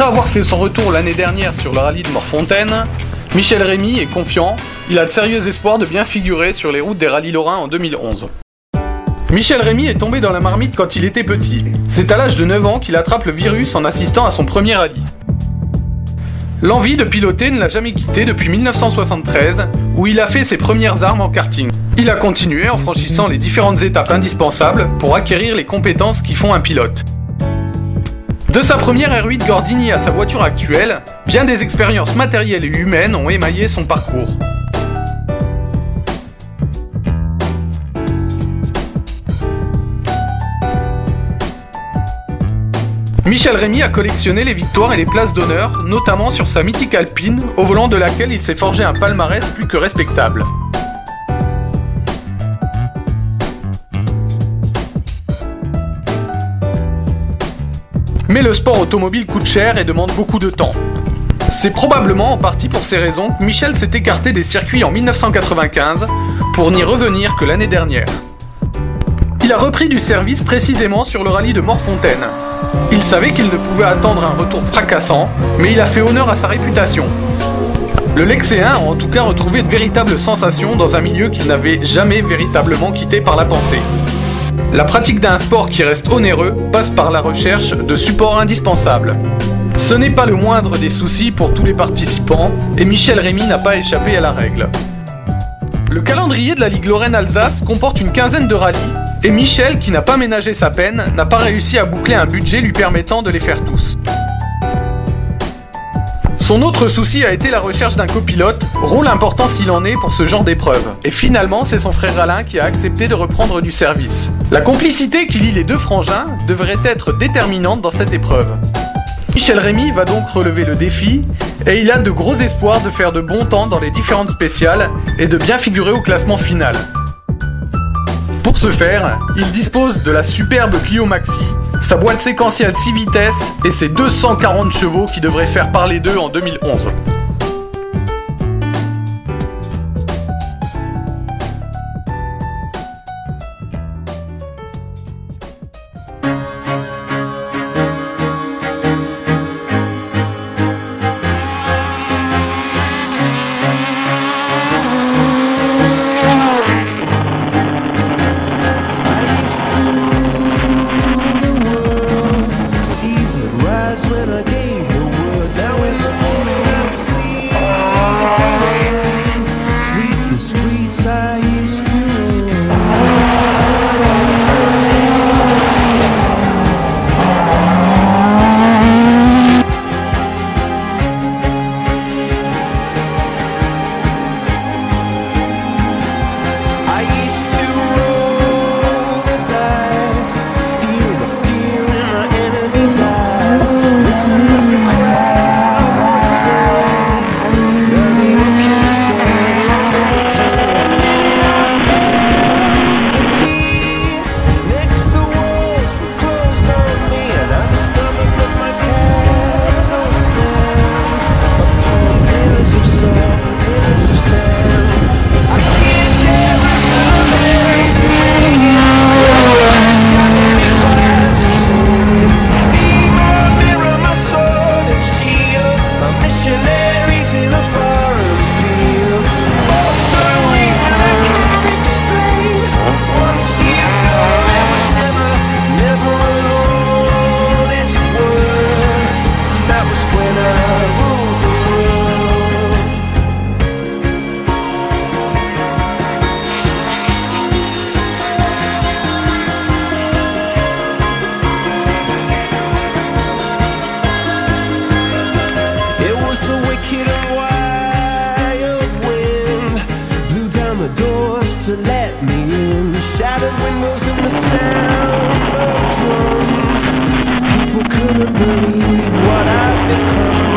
Après avoir fait son retour l'année dernière sur le rallye de Morfontaine, Michel Rémy est confiant, il a de sérieux espoirs de bien figurer sur les routes des rallyes lorrains en 2011. Michel Rémy est tombé dans la marmite quand il était petit. C'est à l'âge de 9 ans qu'il attrape le virus en assistant à son premier rallye. L'envie de piloter ne l'a jamais quitté depuis 1973, où il a fait ses premières armes en karting. Il a continué en franchissant les différentes étapes indispensables pour acquérir les compétences qui font un pilote. De sa première R8 Gordini à sa voiture actuelle, bien des expériences matérielles et humaines ont émaillé son parcours. Michel Rémy a collectionné les victoires et les places d'honneur, notamment sur sa mythique Alpine, au volant de laquelle il s'est forgé un palmarès plus que respectable. Mais le sport automobile coûte cher et demande beaucoup de temps. C'est probablement en partie pour ces raisons que Michel s'est écarté des circuits en 1995 pour n'y revenir que l'année dernière. Il a repris du service précisément sur le rallye de Morfontaine. Il savait qu'il ne pouvait attendre un retour fracassant, mais il a fait honneur à sa réputation. Le Lexéen a en tout cas retrouvé de véritables sensations dans un milieu qu'il n'avait jamais véritablement quitté par la pensée. La pratique d'un sport qui reste onéreux passe par la recherche de supports indispensables. Ce n'est pas le moindre des soucis pour tous les participants, et Michel Rémy n'a pas échappé à la règle. Le calendrier de la Ligue Lorraine-Alsace comporte une quinzaine de rallyes, et Michel, qui n'a pas ménagé sa peine, n'a pas réussi à boucler un budget lui permettant de les faire tous. Son autre souci a été la recherche d'un copilote, rôle important s'il en est pour ce genre d'épreuve. Et finalement, c'est son frère Alain qui a accepté de reprendre du service. La complicité qui lie les deux frangins devrait être déterminante dans cette épreuve. Michel Rémy va donc relever le défi, et il a de gros espoirs de faire de bons temps dans les différentes spéciales et de bien figurer au classement final. Pour ce faire, il dispose de la superbe Clio Maxi, sa boîte séquentielle 6 vitesses et ses 240 chevaux qui devraient faire parler d'eux en 2011. When I gave the word, now in the morning I sleep. Missionaries in a foreign field, for some reason I can't explain. Once you go, there was never an honest word. That was when I ruled the world. It was the wicked and wild wind, blew down the doors to let me in, shattered windows and the sound of drums. People couldn't believe what I'd become.